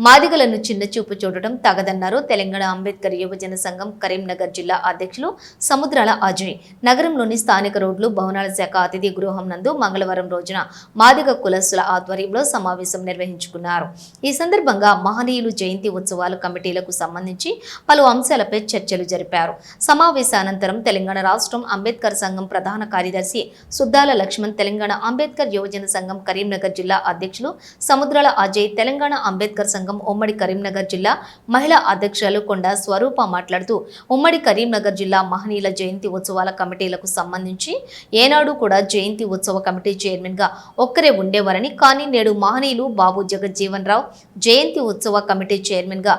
మాదిగలను చిన్నచూపు చూడటం తగదన్నారు తెలంగాణ అంబేద్కర్ యువజన సంఘం కరీంనగర్ జిల్లా అధ్యక్షులు సముద్రాల అజయ్. నగరంలోని స్థానిక రోడ్లు భవనాల శాఖ అతిథి గృహం నందు మంగళవారం రోజున మాదిగ కులస్తుల ఆధ్వర్యంలో సమావేశం నిర్వహించుకున్నారు. ఈ సందర్భంగా మహనీయులు జయంతి ఉత్సవాల కమిటీలకు సంబంధించి పలు అంశాలపై చర్చలు జరిపారు. సమావేశానంతరం తెలంగాణ రాష్ట్రం అంబేద్కర్ సంఘం ప్రధాన కార్యదర్శి సుద్దాల లక్ష్మణ్, తెలంగాణ అంబేద్కర్ యువజన సంఘం కరీంనగర్ జిల్లా అధ్యక్షులు సముద్రాల అజయ్, తెలంగాణ అంబేద్కర్ సంఘం ఉమ్మడి కరీంనగర్ జిల్లా మహిళా అధ్యక్షురాలు కొండ స్వరూప మాట్లాడుతూ ఉమ్మడి కరీంనగర్ జిల్లా మహనీయుల జయంతి ఉత్సవాల కమిటీలకు సంబంధించి ఏనాడు కూడా జయంతి ఉత్సవ కమిటీ చైర్మన్ గా ఒక్కరే ఉండేవారని, కానీ నేడు మహనీయులు బాబు జగజ్జీవన్ రావు జయంతి ఉత్సవ కమిటీ చైర్మన్ గా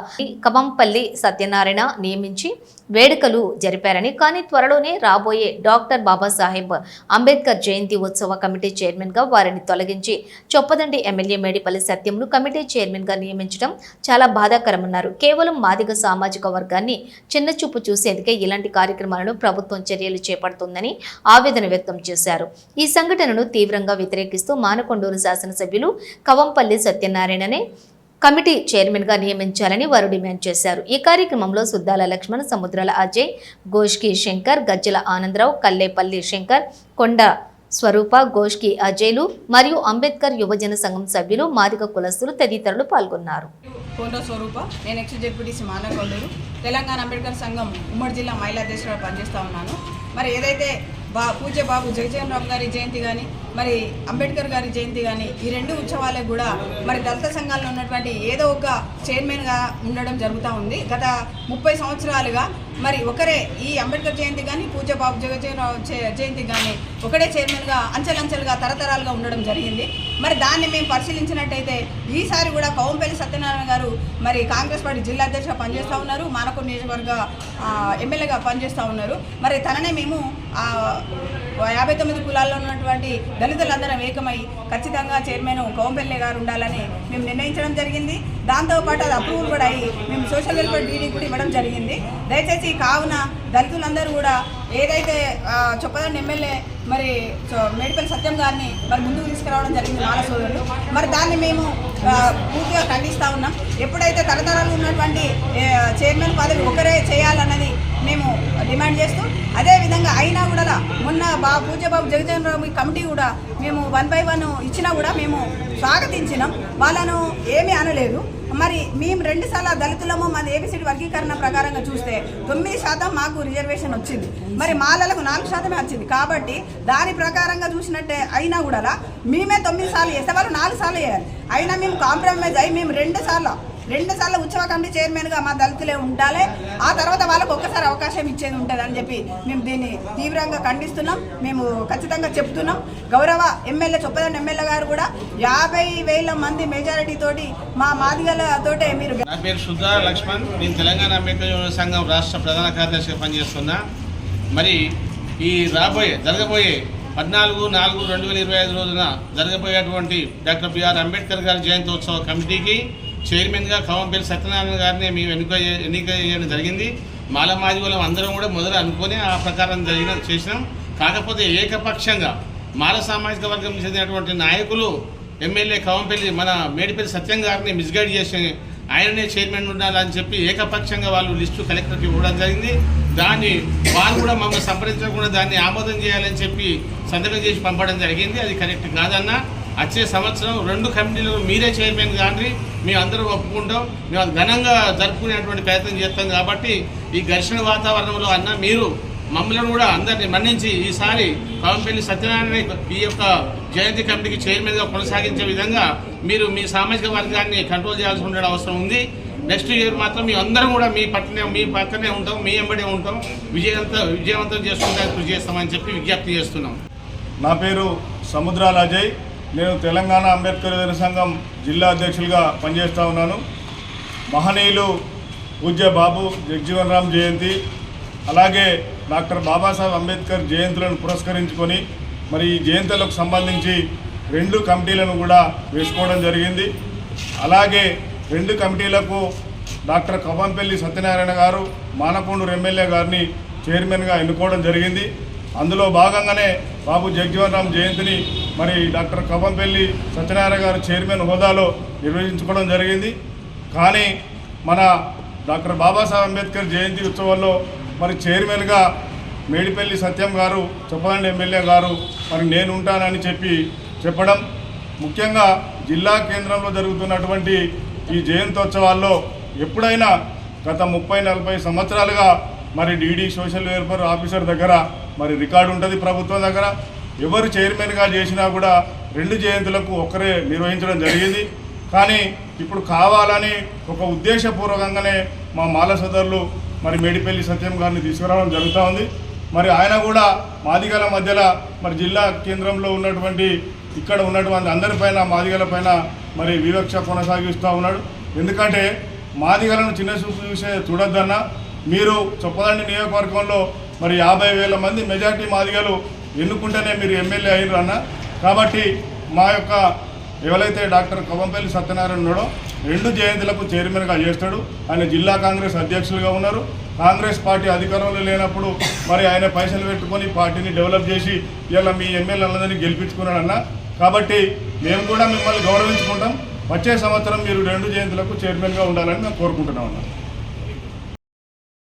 కవంపల్లి సత్యనారాయణ నియమించి వేడుకలు జరిపారని, కానీ త్వరలోనే రాబోయే డాక్టర్ బాబాసాహెబ్ అంబేద్కర్ జయంతి ఉత్సవ కమిటీ చైర్మన్ గా వారిని తొలగించి చొప్పదండి ఎమ్మెల్యే మేడిపల్లి సత్యంను కమిటీ చైర్మన్ గా నియమించడం చాలా బాధాకరమన్నారు. కేవలం మాదిగ సామాజిక వర్గాన్ని చిన్నచూపు చూసేందుకే ఇలాంటి కార్యక్రమాలను ప్రభుత్వం చర్యలు చేపడుతుందని ఆవేదన వ్యక్తం చేశారు. ఈ సంఘటనను తీవ్రంగా వ్యతిరేకిస్తూ మానకొండూరు శాసనసభ్యులు కవంపల్లి సత్యనారాయణనే కమిటీ చైర్మన్ గా నియమించాలని వారు డిమాండ్ చేశారు. ఈ కార్యక్రమంలో సుద్దాల లక్ష్మణ్, సముద్రాల అజయ్, గోష్కి శంకర్, గజ్జల ఆనందరావు, కల్లేపల్లి శంకర్, కొండ స్వరూప, గోష్కి అజయ్లు మరియు అంబేద్కర్ యువజన సంఘం సభ్యులు, మాదిగ కులస్తులు తదితరులు పాల్గొన్నారు. కొండ స్వరూప, నేను ఎక్స్-జెడ్పీటీసీ మానకొండూరు, తెలంగాణ అంబేద్కర్ సంఘం ఉమ్మడి జిల్లా మహిళా అధ్యక్షుడిగా పనిచేస్తూ ఉన్నాను. మరి ఏదైతే పూజ్య బాబు జగజ్జీవన్ రావు గారి జయంతి కానీ, మరి అంబేద్కర్ గారి జయంతి కానీ, ఈ రెండు ఉత్సవాలకు కూడా మరి దళిత సంఘాల్లో ఉన్నటువంటి ఏదో ఒక చైర్మన్గా ఉండడం జరుగుతూ ఉంది. గత 30 సంవత్సరాలుగా మరి ఒకరే ఈ అంబేద్కర్ జయంతి కానీ, పూజ్య బాబు జగజ్జీవన్ రావు జయంతి కానీ ఒకటే చైర్మన్గా అంచెలంచెలుగా తరతరాలుగా ఉండడం జరిగింది. మరి దాన్ని మేము పరిశీలించినట్టయితే ఈసారి కూడా కవంపల్లి సత్యనారాయణ గారు మరి కాంగ్రెస్ పార్టీ జిల్లా అధ్యక్షుడిగా పనిచేస్తూ ఉన్నారు, మానకొండ నియోజకవర్గ ఎమ్మెల్యేగా పనిచేస్తూ ఉన్నారు. మరి తననే మేము 59 కులాల్లో ఉన్నటువంటి దళితులందరం ఏకమై ఖచ్చితంగా చైర్మన్ కవంపల్లి గారు ఉండాలని మేము నిర్ణయించడం జరిగింది. దాంతోపాటు అది అప్రూవల్ కూడా అయ్యి మేము సోషల్ వెల్ఫేర్ డీడీ కూడా ఇవ్వడం జరిగింది. దయచేసి కావున దళితులందరూ కూడా ఏదైతే చొప్పదండి ఎమ్మెల్యే మరి మేడిపల్లి సత్యం గారిని మరి ముందుకు తీసుకురావడం జరిగింది మాల సోదరులు, మరి దాన్ని మేము పూర్తిగా ఖండిస్తూ ఉన్నాం. ఎప్పుడైతే తరతరాలు ఉన్నటువంటి చైర్మన్ పదవి ఒకరే చేయాలన్నది మేము డిమాండ్ చేస్తూ, అదేవిధంగా అయినా కూడా మొన్న పూజ్య బాబు జగజ్జీవన్ రావు కమిటీ కూడా మేము 1 by 1 ఇచ్చినా కూడా మేము స్వాగతించినాం, వాళ్ళను ఏమీ అనలేదు. మరి మేము 2 సార్లు దళితులము మన ఏబిసిడి వర్గీకరణ ప్రకారంగా చూస్తే 9% మాకు రిజర్వేషన్ వచ్చింది, మరి మాలలకు 4% వచ్చింది. కాబట్టి దాని ప్రకారంగా చూసినట్టే అయినా కూడా మేమే 9 సార్లు చేస్తే వాళ్ళు 4 సార్లు చేయాలి. అయినా మేము కాంప్రమైజ్ అయ్యి మేము 2 సార్లు ఉత్సవ కమిటీ చైర్మన్గా మా దళితులే ఉండాలి, ఆ తర్వాత వాళ్ళకు ఒక్కసారి అవకాశం ఇచ్చేది ఉంటుంది అని చెప్పి మేము దీన్ని తీవ్రంగా ఖండిస్తున్నాం. మేము ఖచ్చితంగా చెప్తున్నాం. గౌరవ ఎమ్మెల్యే చొప్పదండి ఎమ్మెల్యే గారు కూడా 50,000 మంది మెజారిటీ తోటి మా మాదిగలతోటే మీరు. నా పేరు సుద్దాల లక్ష్మణ్, నేను తెలంగాణ అంబేద్కర్ యువజన సంఘం రాష్ట్ర ప్రధాన కార్యదర్శిగా పనిచేస్తున్నా. మరి ఈ జరగబోయే 14/4/2025 రోజున జరగబోయేటువంటి డాక్టర్ బిఆర్ అంబేద్కర్ గారి జయంతోత్సవ కమిటీకి చైర్మన్గా కవంపల్లి సత్యనారాయణ గారిని మేము ఎన్నిక చేయడం జరిగింది. మాదిగోళం అందరం కూడా మొదలు అనుకొని ఆ ప్రకారం చేసినాం. కాకపోతే ఏకపక్షంగా మాల సామాజిక వర్గం చెందినటువంటి నాయకులు ఎమ్మెల్యే కవంపల్లి మన మేడిపల్లి సత్యం గారిని మిస్గైడ్ చేసి ఆయననే చైర్మన్ ఉండాలని చెప్పి ఏకపక్షంగా వాళ్ళు లిస్టు కలెక్టర్కి ఇవ్వడం జరిగింది. దాన్ని వాళ్ళు కూడా మమ్మల్ని సంప్రదించకుండా దాన్ని ఆమోదం చేయాలని చెప్పి సంతకం చేసి పంపడం జరిగింది. అది కరెక్ట్ కాదన్న. వచ్చే సంవత్సరం 2 కమిటీలు మీరే చైర్మన్ కానీ మేము అందరూ ఒప్పుకుంటాం, మేము ఘనంగా జరుపుకునేటువంటి ప్రయత్నం చేస్తాం. కాబట్టి ఈ ఘర్షణ వాతావరణంలో అన్న మీరు మమ్మల్ని కూడా అందరినీ మన్నించి ఈసారి కవంపల్లి సత్యనారాయణ ఈ యొక్క జయంతి కమిటీకి చైర్మన్గా కొనసాగించే విధంగా మీరు మీ సామాజిక వర్గాన్ని కంట్రోల్ చేయాల్సి ఉండే అవసరం ఉంది. నెక్స్ట్ ఇయర్ మాత్రం మీ అందరం కూడా మీ పక్కనే ఉంటాం, మీ వెంబడే ఉంటాం, విజయవంతం చేసుకుంటానికి కృషి చేస్తామని చెప్పి విజ్ఞప్తి చేస్తున్నాం. నా పేరు సముద్రాల అజయ్, నేను తెలంగాణ అంబేద్కర్ యువజన సంఘం జిల్లా అధ్యక్షులుగా పనిచేస్తూ ఉన్నాను. మహనీయులు పూజ్య బాబు జగజ్జీవన్ రామ్ జయంతి, అలాగే డాక్టర్ బాబాసాహెబ్ అంబేద్కర్ జయంతులను పురస్కరించుకొని మరి ఈ జయంతులకు సంబంధించి 2 కమిటీలను కూడా వేసుకోవడం జరిగింది. అలాగే 2 కమిటీలకు డాక్టర్ కవంపల్లి సత్యనారాయణ గారు, మానకొండూరు ఎమ్మెల్యే గారిని చైర్మన్గా ఎన్నుకోవడం జరిగింది. అందులో భాగంగానే బాబు జగజ్జీవన్ రామ్ జయంతిని మరి డాక్టర్ కవంపల్లి సత్యనారాయణ గారు చైర్మన్ హోదాలో నిర్వహించుకోవడం జరిగింది. కానీ మన డాక్టర్ బాబాసాహెబ్ అంబేద్కర్ జయంతి ఉత్సవాల్లో మరి చైర్మన్గా మేడిపల్లి సత్యం గారు, చొప్పదండి ఎమ్మెల్యే గారు మరి నేను ఉంటానని చెప్పడం, ముఖ్యంగా జిల్లా కేంద్రంలో జరుగుతున్నటువంటి ఈ జయంతోత్సవాల్లో ఎప్పుడైనా గత 30-40 సంవత్సరాలుగా మరి డీడీ సోషల్ వెల్ఫేర్ ఆఫీసర్ దగ్గర మరి రికార్డు ఉంటుంది, ప్రభుత్వం దగ్గర ఎవరు చైర్మన్గా చేసినా కూడా 2 జయంతులకు ఒక్కరే నిర్వహించడం జరిగింది. కానీ ఇప్పుడు కావాలని ఒక ఉద్దేశపూర్వకంగానే మా మాల సోదరులు మరి మేడిపల్లి సత్యం గారిని తీసుకురావడం జరుగుతూ ఉంది. మరి ఆయన కూడా మాదిగల మధ్యలో మరి జిల్లా కేంద్రంలో ఉన్నటువంటి ఇక్కడ ఉన్నటువంటి అందరిపైన మాదిగల పైన మరి వివక్ష కొనసాగిస్తూ ఉన్నాడు. ఎందుకంటే మాదిగలను చిన్న చూపు చూడొద్దన్న, మీరు చొప్పదండి నియోజకవర్గంలో మరి 50,000 మంది మెజార్టీ మాదిగలు ఎన్నుకుంటేనే మీరు ఎమ్మెల్యే అయినరు అన్న. కాబట్టి మా యొక్క ఎవరైతే డాక్టర్ కవంపల్లి సత్యనారాయణ ఉన్నాడో 2 జయంతులకు చైర్మన్గా చేస్తాడు. ఆయన జిల్లా కాంగ్రెస్ అధ్యక్షులుగా ఉన్నారు. కాంగ్రెస్ పార్టీ అధికారంలో లేనప్పుడు మరి ఆయన పైసలు పెట్టుకొని పార్టీని డెవలప్ చేసి ఇలా మీ ఎమ్మెల్యేలందరినీ గెలిపించుకున్నాడన్న. కాబట్టి మేము కూడా మిమ్మల్ని గౌరవించుకుంటాం. వచ్చే సంవత్సరం మీరు 2 జయంతులకు చైర్మన్గా ఉండాలని మేము కోరుకుంటున్నాం అన్న.